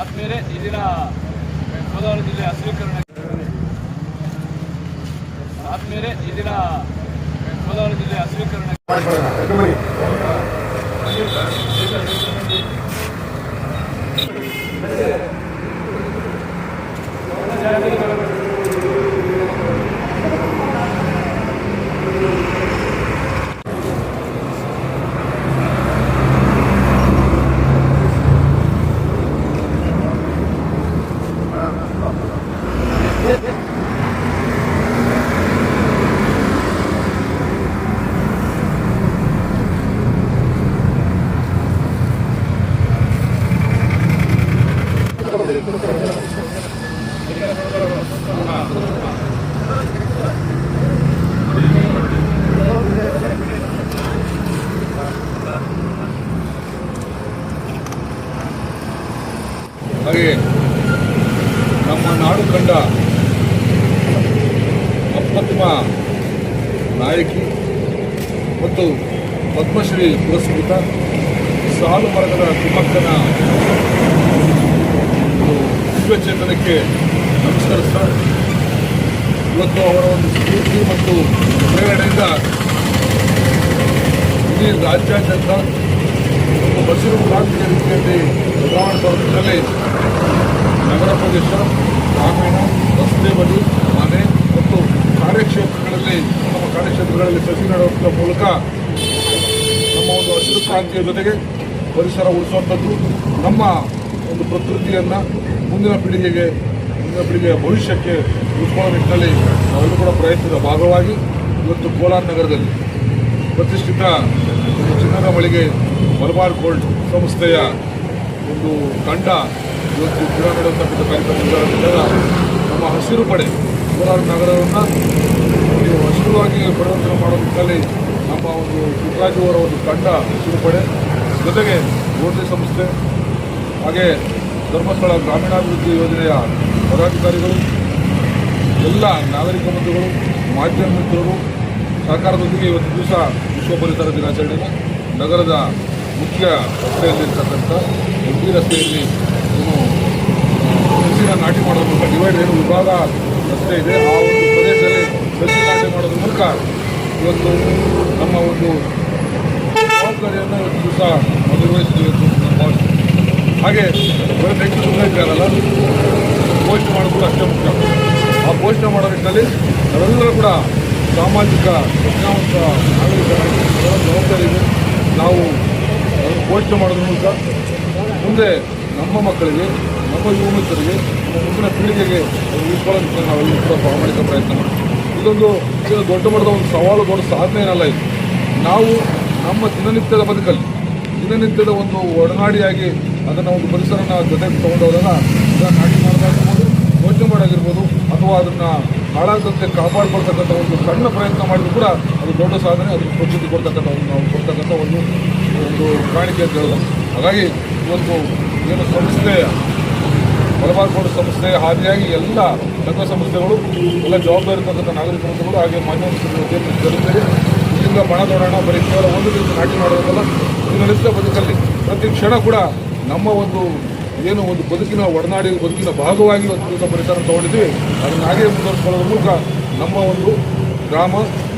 ಆದಮೇಲೆ ಈ ದಿನ ಕೋಲಾರ ಜಿಲ್ಲೆ ಹಸಿರೀಕರಣ ಹಾಗೆ ನಮ್ಮ ನಾಡು ಕಂಡ ಅಪ್ರತಿಮ ನಾಯಕಿ ಮತ್ತು ಪದ್ಮಶ್ರೀ ಪುರಸ್ಕೃತ ಸಾಲು ಮರಗದ ತಿಮ್ಮಕ್ಕನ ದಿವ್ಯಚೇತನಕ್ಕೆ ನಮಸ್ಕರಿಸ್ತಾ ಇವತ್ತು ಅವರ ಒಂದು ಸ್ಫೂರ್ತಿ ಮತ್ತು ಪ್ರೇರಣೆಯಿಂದ ಇಡೀ ರಾಜ್ಯಾದ್ಯಂತ ಒಂದು ಹಸಿರು ಕ್ರಾಂತಿಯ ರೀತಿಯಲ್ಲಿ ಬದಲಾವಣೆ ತರುವುದರಲ್ಲಿ ನಗರ ಪ್ರದೇಶ, ಗ್ರಾಮೀಣ, ರಸ್ತೆ ಬದಿ, ಮನೆ ಮತ್ತು ಕಾರ್ಯಕ್ಷೇತ್ರಗಳಲ್ಲಿ ನಮ್ಮ ಕಾರ್ಯಕ್ಷೇತ್ರಗಳಲ್ಲಿ ಸಸಿ ನೆಡುವ ಮೂಲಕ ನಮ್ಮ ಒಂದು ಹಸಿರು ಕ್ರಾಂತಿಯ ಜೊತೆಗೆ ಪರಿಸರ ಉಳಿಸುವಂಥದ್ದು, ನಮ್ಮ ಒಂದು ಪ್ರಕೃತಿಯನ್ನು ಮುಂದಿನ ಪೀಳಿಗೆಯ ಭವಿಷ್ಯಕ್ಕೆ ಉಳಿಸ್ಕೊಳ್ಳೋ ನಿಟ್ಟಿನಲ್ಲಿ ನಾವೆಲ್ಲರೂ ಕೂಡ ಪ್ರಯತ್ನದ ಭಾಗವಾಗಿ ಇವತ್ತು ಕೋಲಾರ ನಗರದಲ್ಲಿ ಪ್ರತಿಷ್ಠಿತ ಒಂದು ಚಿನ್ನದ ಮಳಿಗೆ ಮಲಬಾರ್ ಗೋಲ್ಡ್ ಸಂಸ್ಥೆಯ ಒಂದು ತಂಡ ಇವತ್ತು ಗಿಡ ನೆಡುವಂಥ ಕಾರ್ಯಕ್ರಮದಿಂದ ನಮ್ಮ ಹಸಿರು ಪಡೆ ಕೋಲಾರ ನಗರವನ್ನು ಹಸಿರುವಾಗಿ ಪರಿವರ್ತನೆ ಮಾಡೋ ನಿಟ್ಟಿನಲ್ಲಿ ನಮ್ಮ ಒಂದು ಪುಟ್ಟರಾಜು ಅವರ ಒಂದು ತಂಡ ಹಸಿರು ಪಡೆ ಜೊತೆಗೆ ರೋಟರಿ ಸಂಸ್ಥೆ ಹಾಗೆ ಧರ್ಮಸ್ಥಳ ಗ್ರಾಮೀಣಾಭಿವೃದ್ಧಿ ಯೋಜನೆಯ ಪದಾಧಿಕಾರಿಗಳು, ಎಲ್ಲ ನಾಗರಿಕ ಬಂಧುಗಳು, ಮಾಧ್ಯಮ ಮಿತ್ರರು ಸಹಕಾರದೊಂದಿಗೆ ಇವತ್ತು ದಿವಸ ವಿಶ್ವ ಪರಿಸರ ದಿನಾಚರಣೆಯನ್ನು ನಗರದ ಮುಖ್ಯ ರಸ್ತೆಯಲ್ಲಿರ್ತಕ್ಕಂಥ ಎಂಪಿ ರಸ್ತೆಯಲ್ಲಿ ಏನು ಸಸಿನ ನಾಟಿ ಮಾಡೋದ್ರ ಮೂಲಕ ಡಿವೈಡ್ ಏನು ವಿಭಾಗ ರಸ್ತೆ ಇದೆ ಆ ಒಂದು ಪ್ರದೇಶದಲ್ಲಿ ಸಸಿ ನಾಟಿ ಮಾಡೋದ್ರ ಮೂಲಕ ಇವತ್ತು ನಮ್ಮ ಒಂದು ಜವಾಬ್ದಾರಿಯನ್ನು ಇವತ್ತು ದಿವಸ ನಿರ್ವಹಿಸಿದ್ದೀವಿ ಅಂತ ನಾನು ಭಾವಿಸ್ತೀನಿ. ಹಾಗೆ ಬರೀ ನೆಟ್ಟು ಸುಮ್ಮನೆ ಇರಲ್ಲ, ಪೋಷಣೆ ಮಾಡೋದು ಅಷ್ಟೇ ಮುಖ್ಯ. ಆ ಪೋಷಣೆ ಮಾಡೋ ನಿಟ್ಟಿನಲ್ಲಿ ನಾವೆಲ್ಲರೂ ಕೂಡ ಸಾಮಾಜಿಕ ಪ್ರಜ್ಞಾವಂತ ನಾಗರಿಕರಾಗಿ ಜವಾಬ್ದಾರಿ ಇದೆ. ನಾವು ಪೋಷಣೆ ಮಾಡೋದ್ರ ಮೂಲಕ ಮುಂದೆ ನಮ್ಮ ಮಕ್ಕಳಿಗೆ, ನಮ್ಮ ಯುವ ಮಿತ್ರರಿಗೆ, ನಮ್ಮ ಮುಂದಿನ ಪೀಳಿಗೆಗೆ ಉಳಿಸ್ಕೊಳ್ಳೋದಕ್ಕೆ ನಾವೆಲ್ಲರೂ ಕೂಡ ಪ್ರಾಮಾಣಿಕ ಪ್ರಯತ್ನ ಮಾಡ್ತೀವಿ. ಇದೊಂದು ದೊಡ್ಡ ಮಟ್ಟದ ಒಂದು ಸವಾಲು, ದೊಡ್ಡ ಸಾಧನೆ ಏನಲ್ಲ ಇದು. ನಾವು ನಮ್ಮ ದಿನನಿತ್ಯದ ಬದುಕಲ್ಲಿ ದಿನನಿತ್ಯದ ಒಂದು ಒಡನಾಡಿಯಾಗಿ ಅದನ್ನು ಒಂದು ಪರಿಸರನ ಜೊತೆಗೆ ತೊಗೊಂಡೋದಾಗ ಅದನ್ನು ನಾಟಿ ಮಾಡೋದಾಗಿರ್ಬೋದು, ಯೋಚನೆ ಮಾಡೋದಿರ್ಬೋದು, ಅಥವಾ ಅದನ್ನು ಹಾಳಾಗದಂತೆ ಕಾಪಾಡ್ಕೊಳ್ತಕ್ಕಂಥ ಒಂದು ಸಣ್ಣ ಪ್ರಯತ್ನ ಮಾಡಿದ್ರು ಕೂಡ ಅದು ದೊಡ್ಡ ಸಾಧನೆ. ಅದಕ್ಕೆ ಪ್ರಕೃತಿ ಕೊಡ್ತಕ್ಕಂಥ ಒಂದು ನಾವು ಕೊಡ್ತಕ್ಕಂಥ ಒಂದು ಕಾಣಿಕೆ ಅಂತ ಹೇಳೋದು. ಹಾಗಾಗಿ ಇವತ್ತು ಏನು ಸಂಸ್ಥೆಯ ಮಲಬಾರ್ ಗೋಲ್ಡ್ ಸಂಸ್ಥೆಯ ಹಾದಿಯಾಗಿ ಎಲ್ಲ ಸಂಘ ಸಂಸ್ಥೆಗಳು, ಎಲ್ಲ ಜವಾಬ್ದಾರಿ ಇರ್ತಕ್ಕಂಥ ನಾಗರಿಕ ಸಂಸ್ಥೆಗಳು ಹಾಗೆ ಮಾಧ್ಯಮ ಜೊತೆಗೆ ಇಲ್ಲಿಂದ ಬಣದೋಡೋಣ, ಬರೀ ಕೇವಲ ಒಂದು ದಿವಸ ನಾಟಿ ಮಾಡೋದಲ್ಲ, ದಿನನಿತ್ಯ ಬದುಕಲ್ಲಿ ಪ್ರತಿ ಕ್ಷಣ ಕೂಡ ನಮ್ಮ ಒಂದು ಏನು ಒಂದು ಬದುಕಿನ ಬದುಕಿನ ಭಾಗವಾಗಿ ಒಂದು ದಿವಸ ಪರಿಸರ ತೊಗೊಂಡಿದ್ದೀವಿ. ಅದನ್ನು ಹಾಗೆ ಮುಂದುವರಿಸಿಕೊಳ್ಳೋದ್ರ ಮೂಲಕ ನಮ್ಮ ಒಂದು ಗ್ರಾಮ,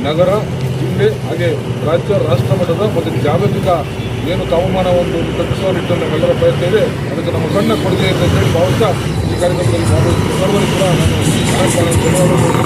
ನಗರ, ಜಿಲ್ಲೆ ಹಾಗೆ ರಾಜ್ಯ, ರಾಷ್ಟ್ರ ಮಟ್ಟದ ಮತ್ತು ಜಾಗತಿಕ ಏನು ತಾಪಮಾನ ಒಂದು ತಗ್ಗಿಸುವ ನಿಟ್ಟಿನಲ್ಲಿ ನಮ್ಮೆಲ್ಲರ ಪ್ರಯತ್ನ ಇದೆ. ಅದಕ್ಕೆ ನಮ್ಮ ಸಣ್ಣ ಕೊಡುಗೆ ಇದೆ ಅಂತ ಹೇಳಿ ಭಾವಿಸ್ತಾ ಈ ಕಾರ್ಯಕ್ರಮದಲ್ಲಿ ಭಾಗವಹಿಸಿದ ಸರ್ವರಿಗೂ ಕೂಡ ನಾನು ಧನ್ಯವಾದಗಳು